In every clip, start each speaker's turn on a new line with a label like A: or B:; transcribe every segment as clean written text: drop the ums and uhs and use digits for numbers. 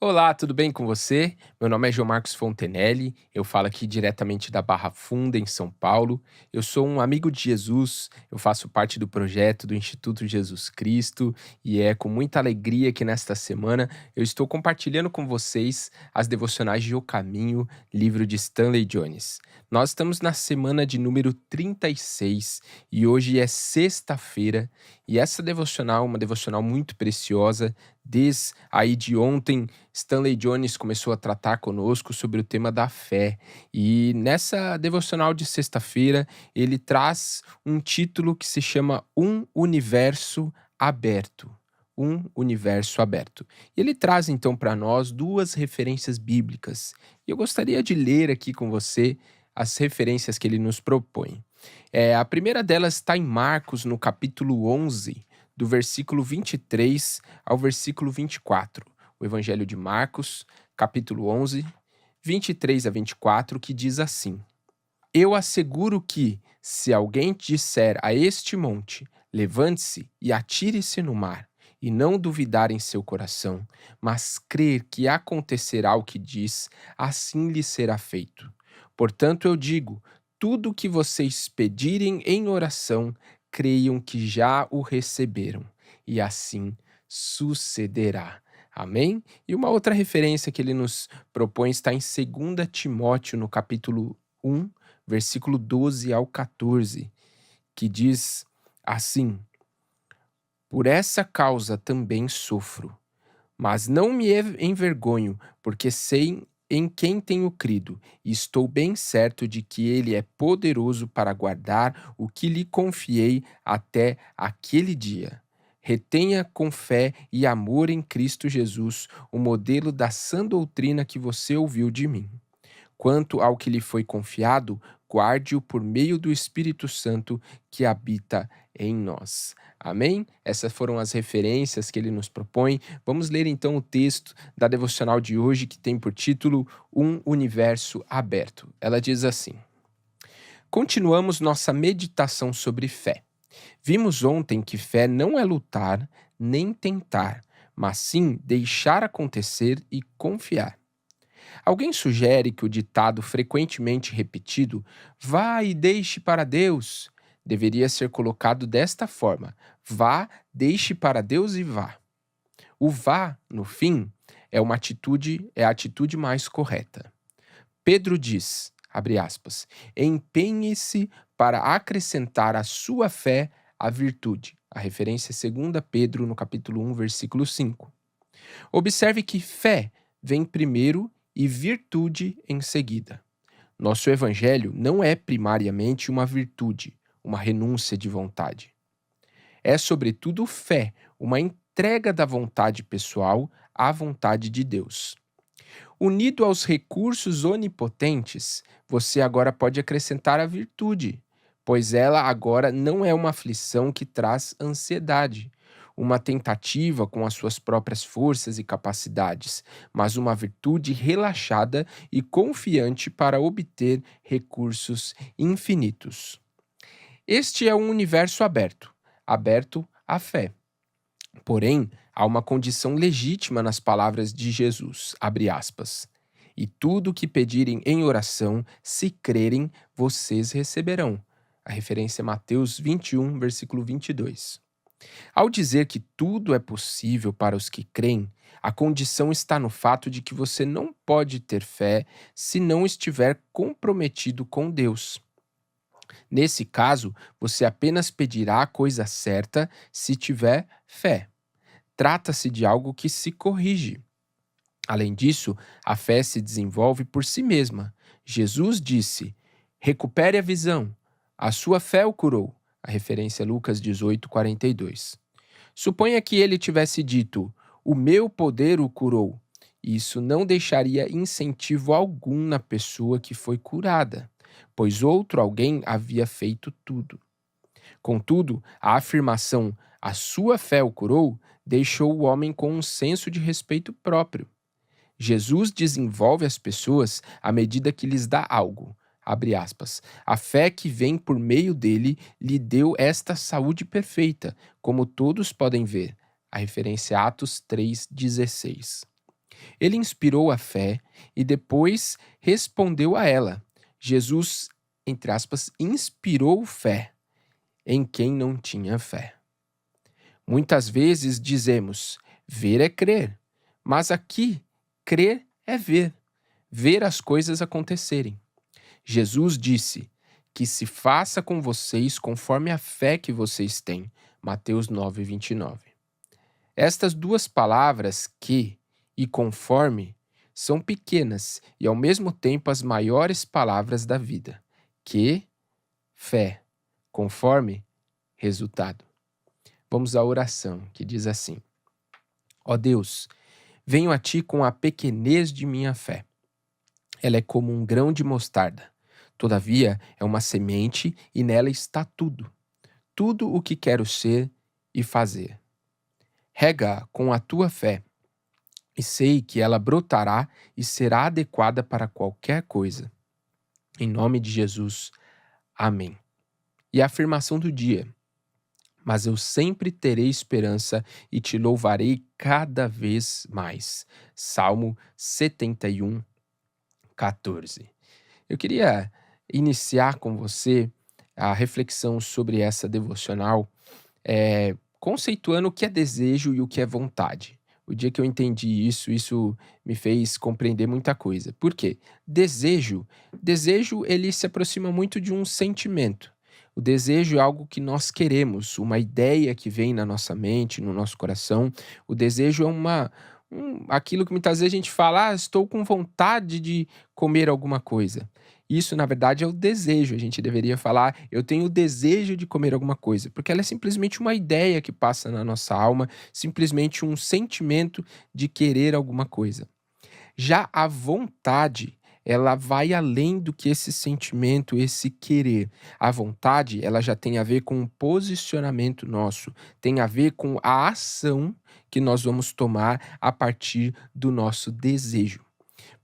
A: Olá, tudo bem com você? Meu nome é João Marcos Fontenelle, eu falo aqui diretamente da Barra Funda, em São Paulo. Eu sou um amigo de Jesus, eu faço parte do projeto do Instituto Jesus Cristo e é com muita alegria que nesta semana eu estou compartilhando com vocês as devocionais de O Caminho, livro de Stanley Jones. Nós estamos na semana de número 36 e hoje é sexta-feira e essa devocional é uma devocional muito preciosa. Desde aí de ontem, Stanley Jones começou a tratar conosco sobre o tema da fé. E nessa devocional de sexta-feira, ele traz um título que se chama Um Universo Aberto. Um universo aberto. E ele traz então para nós duas referências bíblicas. E eu gostaria de ler aqui com você as referências que ele nos propõe. A primeira delas está em Marcos, no capítulo 11, do versículo 23 ao versículo 24. O Evangelho de Marcos, capítulo 11, 23 a 24, que diz assim: Eu asseguro que, se alguém disser a este monte, levante-se e atire-se no mar, e não duvidar em seu coração, mas crer que acontecerá o que diz, assim lhe será feito. Portanto, eu digo: tudo o que vocês pedirem em oração, creiam que já o receberam, e assim sucederá. Amém? E uma outra referência que ele nos propõe está em 2 Timóteo, no capítulo 1, versículo 12 ao 14, que diz assim: Por essa causa também sofro, mas não me envergonho, porque sei em quem tenho crido, e estou bem certo de que ele é poderoso para guardar o que lhe confiei até aquele dia. Retenha com fé e amor em Cristo Jesus o modelo da sã doutrina que você ouviu de mim. Quanto ao que lhe foi confiado, guarde-o por meio do Espírito Santo que habita em nós. Amém? Essas foram as referências que ele nos propõe. Vamos ler então o texto da devocional de hoje, que tem por título Um Universo Aberto. Ela diz assim: Continuamos nossa meditação sobre fé. Vimos ontem que fé não é lutar nem tentar, mas sim deixar acontecer e confiar. Alguém sugere que o ditado frequentemente repetido, vá e deixe para Deus, deveria ser colocado desta forma: vá, deixe para Deus e vá. O vá, no fim, é a atitude mais correta. Pedro diz, abre aspas, empenhe-se para acrescentar à sua fé a virtude. A referência é 2 Pedro, no capítulo 1, versículo 5. Observe que fé vem primeiro e virtude em seguida. Nosso evangelho não é primariamente uma virtude, uma renúncia de vontade. É, sobretudo, fé, uma entrega da vontade pessoal à vontade de Deus. Unido aos recursos onipotentes, você agora pode acrescentar a virtude, pois ela agora não é uma aflição que traz ansiedade, uma tentativa com as suas próprias forças e capacidades, mas uma virtude relaxada e confiante para obter recursos infinitos. Este é um universo aberto, aberto à fé. Porém, há uma condição legítima nas palavras de Jesus, abre aspas. E tudo o que pedirem em oração, se crerem, vocês receberão. A referência é Mateus 21, versículo 22. Ao dizer que tudo é possível para os que creem, a condição está no fato de que você não pode ter fé se não estiver comprometido com Deus. Nesse caso, você apenas pedirá a coisa certa se tiver fé. Trata-se de algo que se corrige. Além disso, a fé se desenvolve por si mesma. Jesus disse: recupere a visão. A sua fé o curou. A referência é Lucas 18, 42. Suponha que ele tivesse dito: o meu poder o curou. Isso não deixaria incentivo algum na pessoa que foi curada, pois outro alguém havia feito tudo. Contudo, a afirmação "a sua fé o curou" deixou o homem com um senso de respeito próprio. Jesus desenvolve as pessoas à medida que lhes dá algo. Abre aspas. A fé que vem por meio dele lhe deu esta saúde perfeita, como todos podem ver. A referência é Atos 3,16. Ele inspirou a fé e depois respondeu a ela. Jesus, entre aspas, inspirou fé em quem não tinha fé. Muitas vezes dizemos: ver é crer, mas aqui, crer é ver, ver as coisas acontecerem. Jesus disse: que se faça com vocês conforme a fé que vocês têm. Mateus 9:29. Estas duas palavras, que e conforme, são pequenas e ao mesmo tempo as maiores palavras da vida. Que, fé, conforme, resultado. Vamos à oração, que diz assim: Ó Deus, venho a ti com a pequenez de minha fé. Ela é como um grão de mostarda. Todavia, é uma semente e nela está tudo. Tudo o que quero ser e fazer. Rega com a tua fé, e sei que ela brotará e será adequada para qualquer coisa. Em nome de Jesus. Amém. E a afirmação do dia: mas eu sempre terei esperança e te louvarei cada vez mais. Salmo 71, 14. Eu queria iniciar com você a reflexão sobre essa devocional, conceituando o que é desejo e o que é vontade. O dia que eu entendi isso me fez compreender muita coisa. Por quê? Desejo ele se aproxima muito de um sentimento. O desejo é algo que nós queremos, uma ideia que vem na nossa mente, no nosso coração. O desejo é aquilo que muitas vezes a gente fala: estou com vontade de comer alguma coisa. Isso, na verdade, é o desejo. A gente deveria falar: eu tenho o desejo de comer alguma coisa, porque ela é simplesmente uma ideia que passa na nossa alma, simplesmente um sentimento de querer alguma coisa. Já a vontade, ela vai além do que esse sentimento, esse querer. A vontade, ela já tem a ver com um posicionamento nosso, tem a ver com a ação que nós vamos tomar a partir do nosso desejo.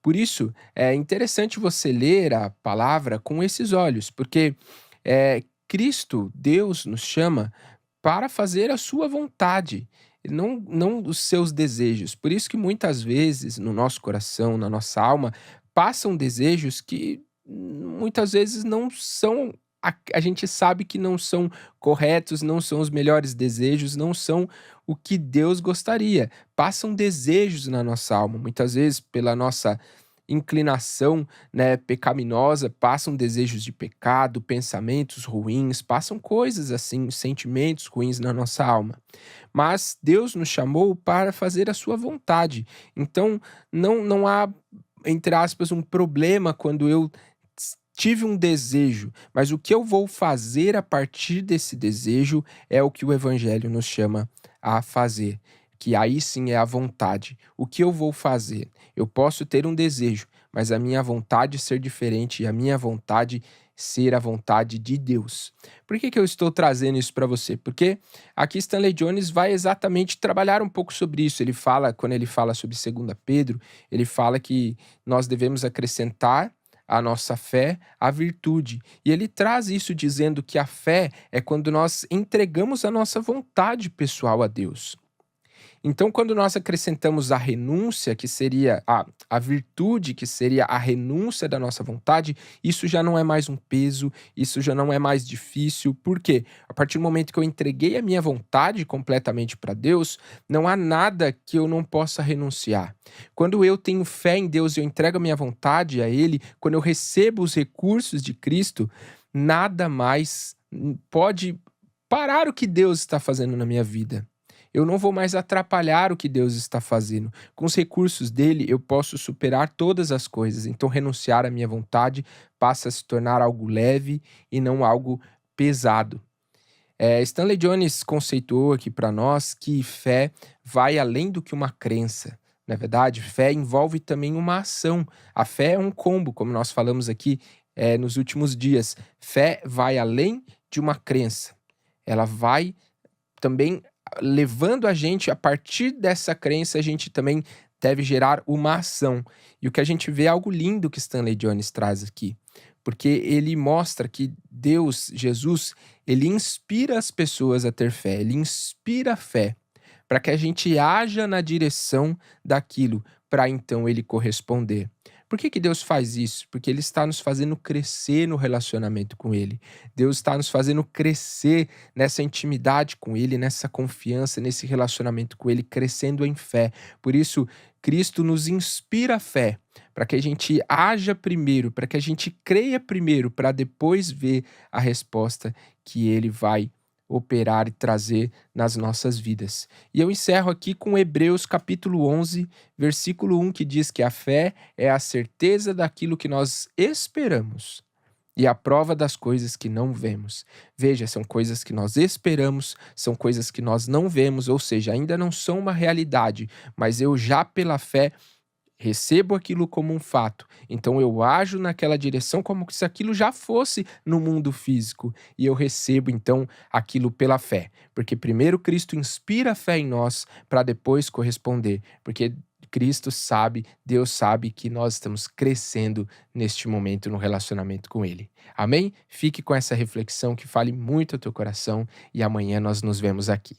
A: Por isso, é interessante você ler a palavra com esses olhos, porque Cristo, Deus, nos chama para fazer a sua vontade, não os seus desejos. Por isso que muitas vezes no nosso coração, na nossa alma, passam desejos que muitas vezes não são. A gente sabe que não são corretos, não são os melhores desejos, não são o que Deus gostaria. Passam desejos na nossa alma, muitas vezes pela nossa inclinação, né, pecaminosa, passam desejos de pecado, pensamentos ruins, passam coisas assim, sentimentos ruins na nossa alma. Mas Deus nos chamou para fazer a sua vontade. Então, não há, entre aspas, um problema quando eu tive um desejo, mas o que eu vou fazer a partir desse desejo é o que o Evangelho nos chama a fazer, que aí sim é a vontade. O que eu vou fazer? Eu posso ter um desejo, mas a minha vontade ser diferente e a minha vontade ser a vontade de Deus. Por que eu estou trazendo isso para você? Porque aqui Stanley Jones vai exatamente trabalhar um pouco sobre isso. Ele fala, quando ele fala sobre 2 Pedro, ele fala que nós devemos acrescentar à nossa fé a virtude. E ele traz isso dizendo que a fé é quando nós entregamos a nossa vontade pessoal a Deus. Então, quando nós acrescentamos a renúncia, que seria a virtude, que seria a renúncia da nossa vontade, isso já não é mais um peso, isso já não é mais difícil. Por quê? A partir do momento que eu entreguei a minha vontade completamente para Deus, não há nada que eu não possa renunciar. Quando eu tenho fé em Deus e eu entrego a minha vontade a Ele, quando eu recebo os recursos de Cristo, nada mais pode parar o que Deus está fazendo na minha vida. Eu não vou mais atrapalhar o que Deus está fazendo. Com os recursos dele, eu posso superar todas as coisas. Então, renunciar à minha vontade passa a se tornar algo leve e não algo pesado. Stanley Jones conceituou aqui para nós que fé vai além do que uma crença. Na verdade, fé envolve também uma ação. A fé é um combo, como nós falamos aqui nos últimos dias. Fé vai além de uma crença. Ela vai também levando a gente, a partir dessa crença, a gente também deve gerar uma ação. E o que a gente vê é algo lindo que Stanley Jones traz aqui, porque ele mostra que Deus, Jesus, ele inspira as pessoas a ter fé, ele inspira a fé para que a gente haja na direção daquilo, para então ele corresponder. Por que que Deus faz isso? Porque ele está nos fazendo crescer no relacionamento com ele. Deus está nos fazendo crescer nessa intimidade com ele, nessa confiança, nesse relacionamento com ele, crescendo em fé. Por isso, Cristo nos inspira a fé, para que a gente haja primeiro, para que a gente creia primeiro, para depois ver a resposta que ele vai operar e trazer nas nossas vidas. E eu encerro aqui com Hebreus capítulo 11, versículo 1, que diz que a fé é a certeza daquilo que nós esperamos e a prova das coisas que não vemos. Veja, são coisas que nós esperamos, são coisas que nós não vemos, ou seja, ainda não são uma realidade, mas eu já pela fé recebo aquilo como um fato, então eu ajo naquela direção como se aquilo já fosse no mundo físico, e eu recebo então aquilo pela fé, porque primeiro Cristo inspira a fé em nós para depois corresponder, porque Cristo sabe, Deus sabe que nós estamos crescendo neste momento no relacionamento com Ele. Amém? Fique com essa reflexão que fale muito ao teu coração e amanhã nós nos vemos aqui.